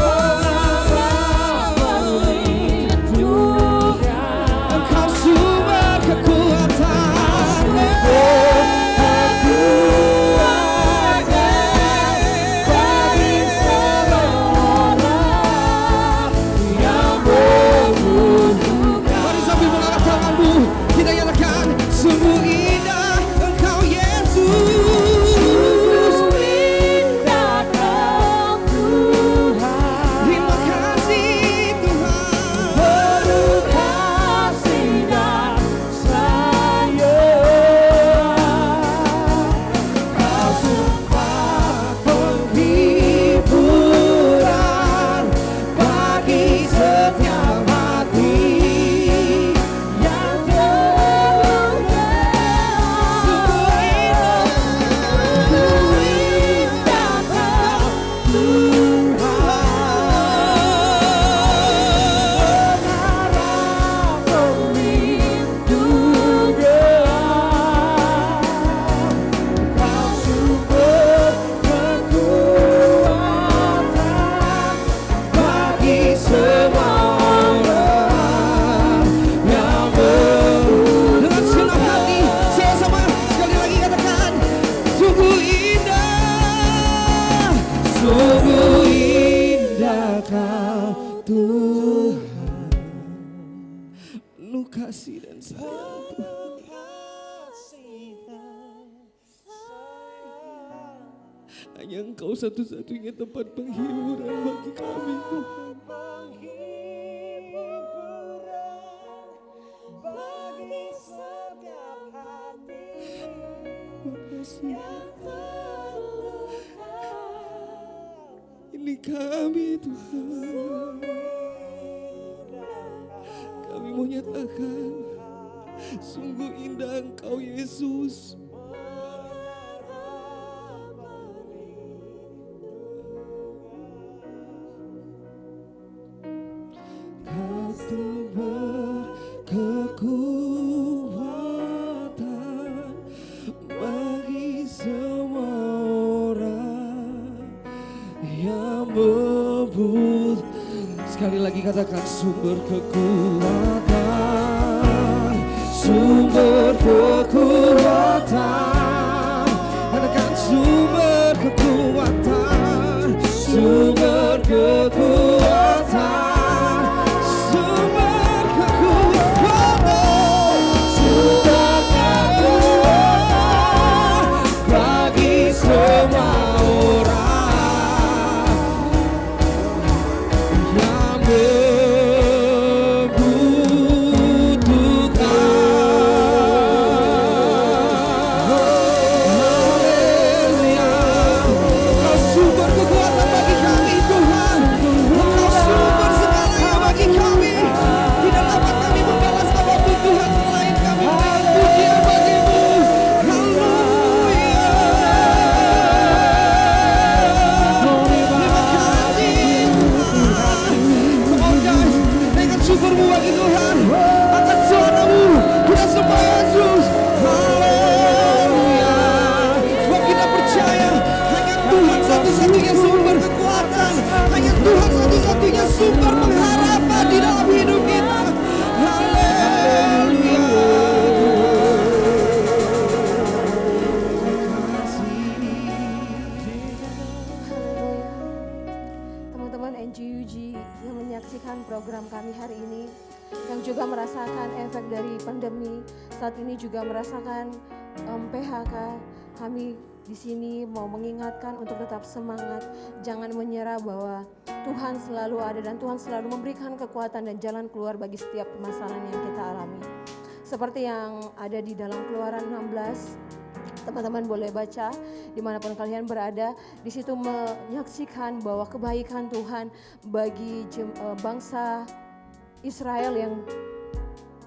perlindungan. Engkau sumber kekuatan. Tuhan, penuh kasih dan sayang Tuhan. Hanya Engkau satu-satunya tempat penghiburan bagi kami Tuhan. Makasih. Ini kami Tuhan. Kami mau nyatakan sungguh indah Engkau Yesus. Kau berkekuatan bagi semua orang yang bebut. Sekali lagi katakan sumber kekuatan, sumber kekuatan. Katakan sumber kekuatan, sumber kekuatan. Semua orang yang membutuhkan, haleluya. Engkau sumber kekuatan bagi kami Tuhan, Engkau sumber segalanya bagi kami. Tidak dapat kami membalas apapun Tuhan selain kami menaikkan pujian bagimu. Syukurmu bagi Tuhan akan suaramu kita sembah Yesus, haleluya. Sebab kita percaya hanya Tuhan satu-satunya sumber kekuatan, hanya Tuhan satu-satunya sumber pengharapan di dalam hidup kita, haleluya. Teman-teman NGUG yang menyaksikan program kami hari ini, yang juga merasakan efek dari pandemi, saat ini juga merasakan PHK, kami di sini mau mengingatkan untuk tetap semangat, jangan menyerah bahwa Tuhan selalu ada dan Tuhan selalu memberikan kekuatan dan jalan keluar bagi setiap permasalahan yang kita alami. Seperti yang ada di dalam Keluaran 16, teman-teman boleh baca dimanapun kalian berada. Di situ menyaksikan bahwa kebaikan Tuhan bagi bangsa Israel yang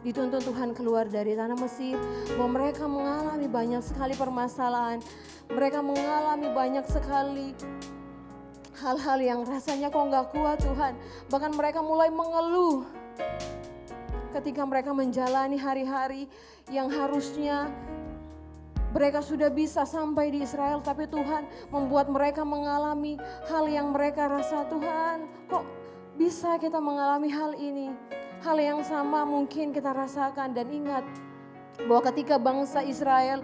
dituntun Tuhan keluar dari tanah Mesir, bahwa mereka mengalami banyak sekali permasalahan, mereka mengalami banyak sekali hal-hal yang rasanya kok nggak kuat Tuhan. Bahkan mereka mulai mengeluh ketika mereka menjalani hari-hari yang harusnya mereka sudah bisa sampai di Israel, tapi Tuhan membuat mereka mengalami hal yang mereka rasa, Tuhan kok bisa kita mengalami hal ini. Hal yang sama mungkin kita rasakan, dan ingat bahwa ketika bangsa Israel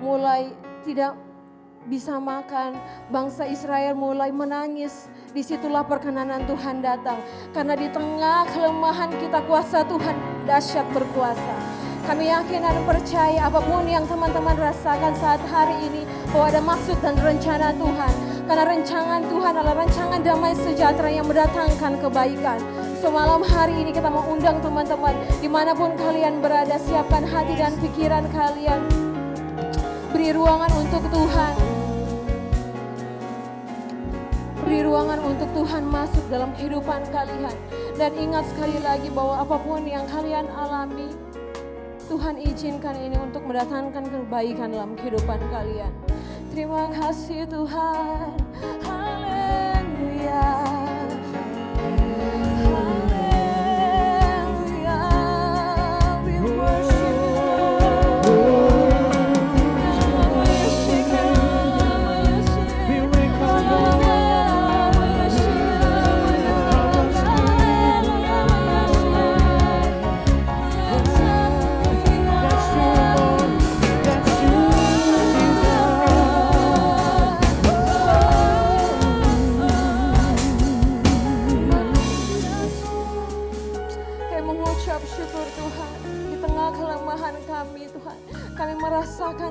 mulai tidak bisa makan, bangsa Israel mulai menangis, disitulah perkenanan Tuhan datang. Karena di tengah kelemahan kita, kuasa Tuhan dahsyat berkuasa. Kami yakin dan percaya apapun yang teman-teman rasakan saat hari ini, bahwa ada maksud dan rencana Tuhan. Karena rancangan Tuhan adalah rancangan damai sejahtera yang mendatangkan kebaikan. So malam hari ini kita mau undang teman-teman, dimanapun kalian berada, siapkan hati dan pikiran kalian. Beri ruangan untuk Tuhan. Beri ruangan untuk Tuhan masuk dalam kehidupan kalian. Dan ingat sekali lagi bahwa apapun yang kalian alami, Tuhan izinkan ini untuk mendatangkan kebaikan dalam kehidupan kalian. Terima kasih Tuhan. Haleluya. Haleluya. We worship you.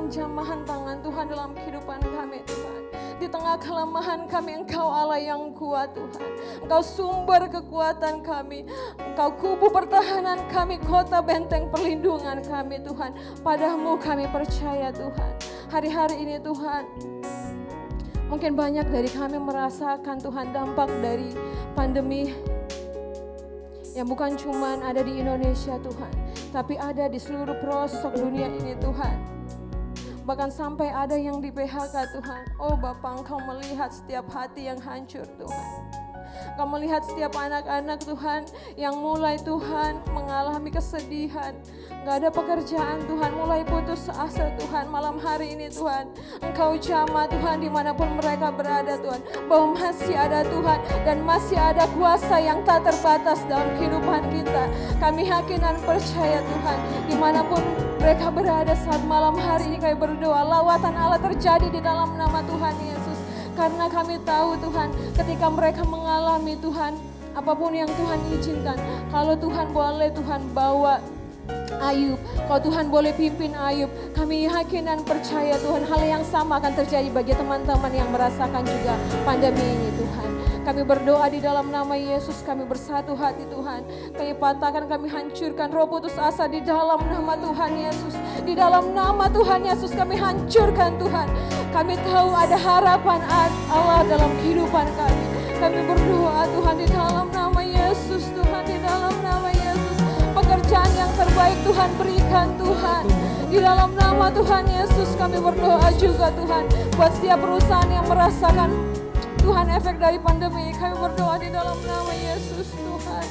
jamahan tangan Tuhan dalam kehidupan kami Tuhan. Di tengah kelemahan kami, Engkau Allah yang kuat Tuhan. Engkau sumber kekuatan kami. Engkau kubu pertahanan kami, kota benteng perlindungan kami Tuhan. Padamu kami percaya Tuhan. Hari-hari ini Tuhan, mungkin banyak dari kami merasakan Tuhan dampak dari pandemi yang bukan cuma ada di Indonesia Tuhan, tapi ada di seluruh pelosok dunia ini Tuhan. Bahkan sampai ada yang di PHK Tuhan. Oh Bapa, Engkau melihat setiap hati yang hancur Tuhan. Engkau melihat setiap anak-anak Tuhan yang mulai Tuhan mengalami kesedihan. Gak ada pekerjaan Tuhan, mulai putus asa Tuhan. Malam hari ini Tuhan, Engkau jamah Tuhan dimanapun mereka berada Tuhan. Bahwa masih ada Tuhan dan masih ada kuasa yang tak terbatas dalam kehidupan kita. Kami yakin dan percaya Tuhan, dimanapun mereka berada saat malam hari ini kami berdoa. Lawatan Allah terjadi di dalam nama Tuhan Yesus. Karena kami tahu Tuhan, ketika mereka mengalami Tuhan, apapun yang Tuhan izinkan. Kalau Tuhan boleh Tuhan bawa Ayub, kalau Tuhan boleh pimpin Ayub, kami yakin dan percaya Tuhan hal yang sama akan terjadi bagi teman-teman yang merasakan juga pandemi ini Tuhan. Kami berdoa di dalam nama Yesus, kami bersatu hati Tuhan. Kami patahkan, kami hancurkan roh putus asa di dalam nama Tuhan Yesus. Di dalam nama Tuhan Yesus kami hancurkan Tuhan. Kami tahu ada harapan Allah dalam kehidupan kami. Kami berdoa Tuhan di dalam nama Yesus Tuhan, di dalam nama Yesus. Pekerjaan yang terbaik Tuhan berikan Tuhan. Di dalam nama Tuhan Yesus kami berdoa juga Tuhan. Buat setiap perusahaan yang merasakan Tuhan efek dari pandemi, kami berdoa di dalam nama Yesus Tuhan.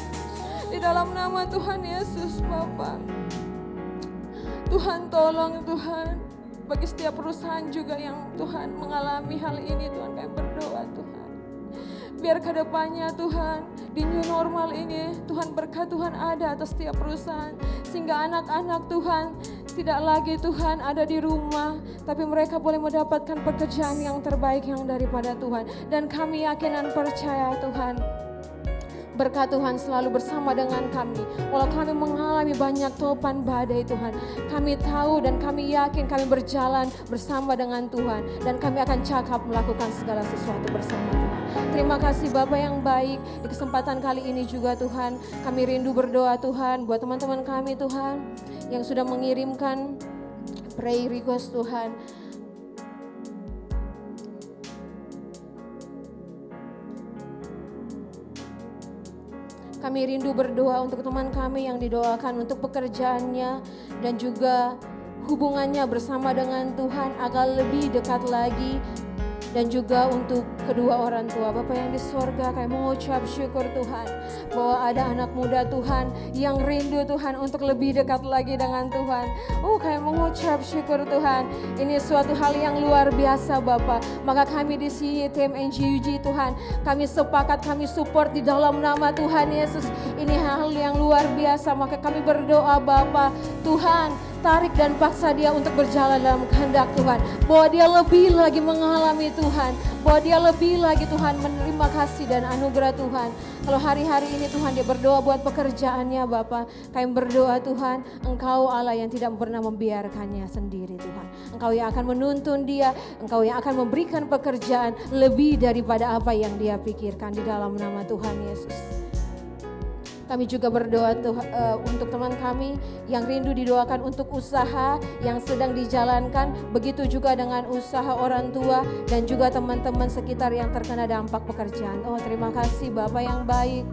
Di dalam nama Tuhan Yesus Bapa. Tuhan tolong Tuhan. Bagi setiap perusahaan juga yang Tuhan mengalami hal ini Tuhan, kami berdoa Tuhan. Biar ke depannya Tuhan, di new normal ini Tuhan berkat Tuhan ada atas setiap perusahaan. Sehingga anak-anak Tuhan tidak lagi Tuhan ada di rumah, tapi mereka boleh mendapatkan pekerjaan yang terbaik yang daripada Tuhan. Dan kami yakin dan percaya Tuhan, berkat Tuhan selalu bersama dengan kami. Walau kami mengalami banyak topan badai Tuhan, kami tahu dan kami yakin kami berjalan bersama dengan Tuhan. Dan kami akan cakap melakukan segala sesuatu bersama Tuhan. Terima kasih Bapa yang baik. Di kesempatan kali ini juga Tuhan, kami rindu berdoa Tuhan buat teman-teman kami Tuhan yang sudah mengirimkan prayer request Tuhan. Kami rindu berdoa untuk teman kami yang didoakan untuk pekerjaannya dan juga hubungannya bersama dengan Tuhan agar lebih dekat lagi. Dan juga untuk kedua orang tua. Bapa yang di sorga, kami mengucap syukur Tuhan bahwa ada anak muda Tuhan yang rindu Tuhan untuk lebih dekat lagi dengan Tuhan. Kami mengucap syukur Tuhan. Ini suatu hal yang luar biasa Bapa. Maka kami di sini tim NGUG Tuhan, kami sepakat, kami support di dalam nama Tuhan Yesus. Ini hal yang luar biasa. Maka kami berdoa Bapa, Tuhan tarik dan paksa dia untuk berjalan dalam kehendak Tuhan. Bahwa dia lebih lagi mengalami Tuhan. Bahwa dia lebih lagi Tuhan menerima kasih dan anugerah Tuhan. Kalau hari-hari ini Tuhan dia berdoa buat pekerjaannya Bapa. Kami berdoa Tuhan, Engkau Allah yang tidak pernah membiarkannya sendiri Tuhan. Engkau yang akan menuntun dia. Engkau yang akan memberikan pekerjaan lebih daripada apa yang dia pikirkan di dalam nama Tuhan Yesus. Kami juga berdoa untuk teman kami yang rindu didoakan untuk usaha yang sedang dijalankan. Begitu juga dengan usaha orang tua dan juga teman-teman sekitar yang terkena dampak pekerjaan. Terima kasih Bapak yang baik.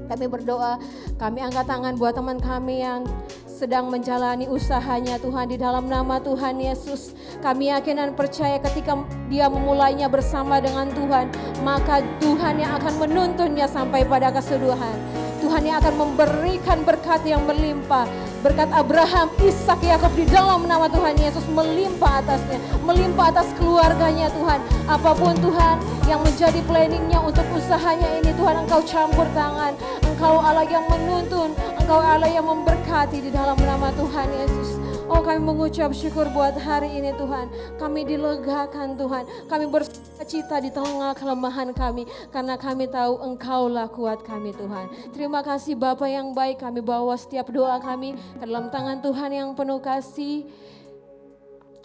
Kami berdoa, kami angkat tangan buat teman kami yang sedang menjalani usahanya Tuhan di dalam nama Tuhan Yesus. Kami yakin dan percaya ketika dia memulainya bersama dengan Tuhan, maka Tuhan yang akan menuntunnya sampai pada kesudahan. Tuhan yang akan memberikan berkat yang berlimpah. Berkat Abraham, Ishak, Yakub di dalam nama Tuhan Yesus melimpah atasnya. Melimpah atas keluarganya Tuhan. Apapun Tuhan yang menjadi planningnya untuk usahanya ini Tuhan, Engkau campur tangan. Engkau Allah yang menuntun. Engkau Allah yang memberkati di dalam nama Tuhan Yesus. Kami mengucap syukur buat hari ini Tuhan. Kami dilegakan Tuhan. Kami bersukacita di tengah kelemahan kami. Karena kami tahu Engkaulah kuat kami Tuhan. Terima kasih Bapa yang baik. Kami bawa setiap doa kami ke dalam tangan Tuhan yang penuh kasih.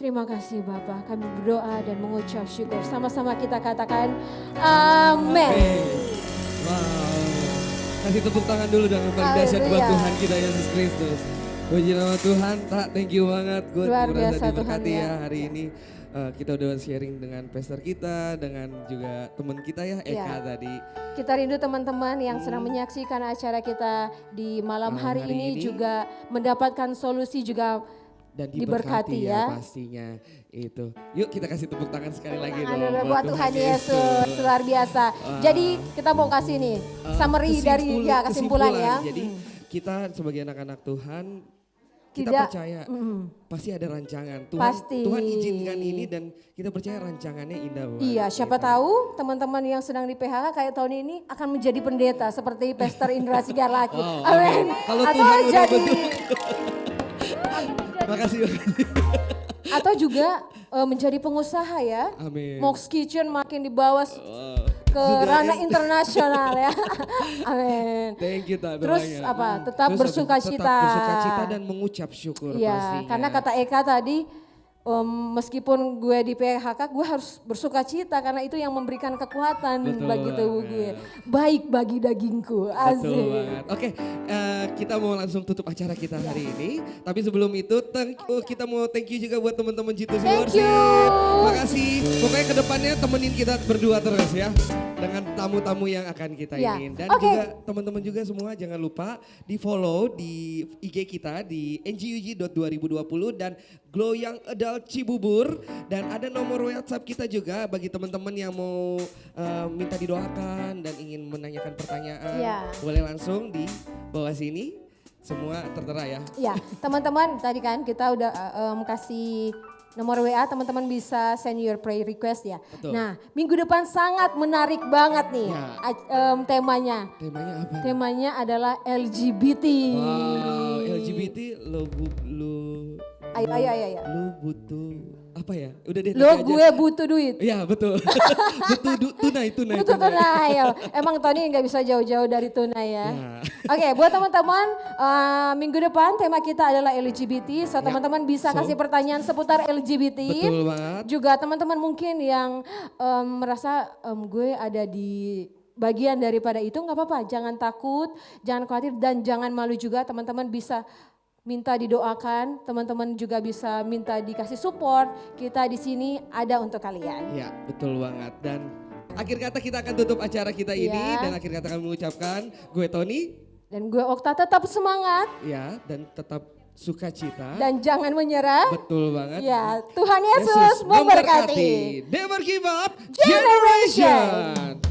Terima kasih Bapak, kami berdoa dan mengucap syukur. Sama-sama kita katakan amin. Wow. Kasih tepuk tangan dulu dong yang paling dahsyat buat Haleluya. Tuhan kita Yesus Kristus. Puji nama Tuhan, tak thank you banget. Gue Luar merasa biasa Tuhan diberkati ya. ya hari ini. Kita udah sharing dengan pastor kita, dengan juga teman kita ya Eka Ya. tadi. Kita rindu teman-teman yang sedang menyaksikan acara kita di malam hari hari ini ini. juga mendapatkan solusi juga Dan diberkati diberkati ya. pastinya itu. Yuk kita kasih tepuk tangan sekali lagi dong. Aduh, buat Tuhan Yesus, luar biasa. Jadi kita mau kasih nih summary dari kesimpulan ya. Jadi kita sebagai anak-anak Tuhan kita Tidak, percaya pasti ada rancangan. Tuhan, Pasti. Tuhan izinkan ini dan kita percaya rancangannya indah banget. Iya, siapa gitu. tahu teman-teman yang sedang di PHK kayak tahun ini akan menjadi pendeta seperti Pastor Indra Sigarlaki. Oh, Amin. Kalau Atau Tuhan udah jadi Makasih. atau juga menjadi pengusaha ya. Amin. Mox Kitchen makin dibawa Wow. ke Sudah ranah internasional ya. Amin. Thank you tak Terus doanya. apa? Tetap Terus bersuka cita. Tetap bersuka cita dan mengucap syukur Iya, pastinya. karena kata Eka tadi meskipun gue di PHK gue harus bersuka cita karena itu yang memberikan kekuatan Betul bagi tubuh banget. gue. Baik bagi dagingku. Betul Asik. banget. Oke, kita mau langsung tutup acara kita hari ini. Tapi sebelum itu, kita mau thank you juga buat teman-teman G2C Thank Worship. you. Makasih. Pokoknya kedepannya temenin kita berdua terus ya. Dengan tamu-tamu yang akan kita Ya, ingin. Dan oke. juga teman-teman juga semua jangan lupa di follow di IG kita di nguj.2020 dan Glow Young Adult Cibubur. Dan ada nomor WhatsApp kita juga bagi teman-teman yang mau minta didoakan dan ingin menanyakan pertanyaan. Ya. Boleh langsung di bawah sini, semua tertera ya. Ya, teman-teman tadi kan kita udah kasih nomor WA, teman-teman bisa send your prayer request ya. Betul. Nah, minggu depan sangat menarik banget nih Ya. temanya. Temanya apa? Temanya adalah LGBT. Wow, LGBT Ayo. lu butuh apa ya? Udah deh. Lo nanti aja. gue butuh duit. Iya betul. butuh tunai. Butuh tunai. Ya. Emang Tony nggak bisa jauh-jauh dari tunai ya. Ya. Oke, buat teman-teman minggu depan tema kita adalah LGBT. So teman-teman bisa So. kasih pertanyaan seputar LGBT. Betul banget. Juga teman-teman mungkin yang merasa gue ada di bagian daripada itu, nggak apa-apa. Jangan takut, jangan khawatir dan jangan malu juga. Teman-teman bisa minta didoakan, teman-teman juga bisa minta dikasih support. Kita di sini ada untuk kalian. Ya betul banget. Dan akhir kata kita akan tutup acara kita ini. Ya. Dan akhir kata kami mengucapkan gue Tony. Dan gue Okta tetap semangat Ya dan tetap sukacita. dan jangan menyerah. Betul banget. Ya, Tuhan Yesus memberkati. Never give up Generation. generation.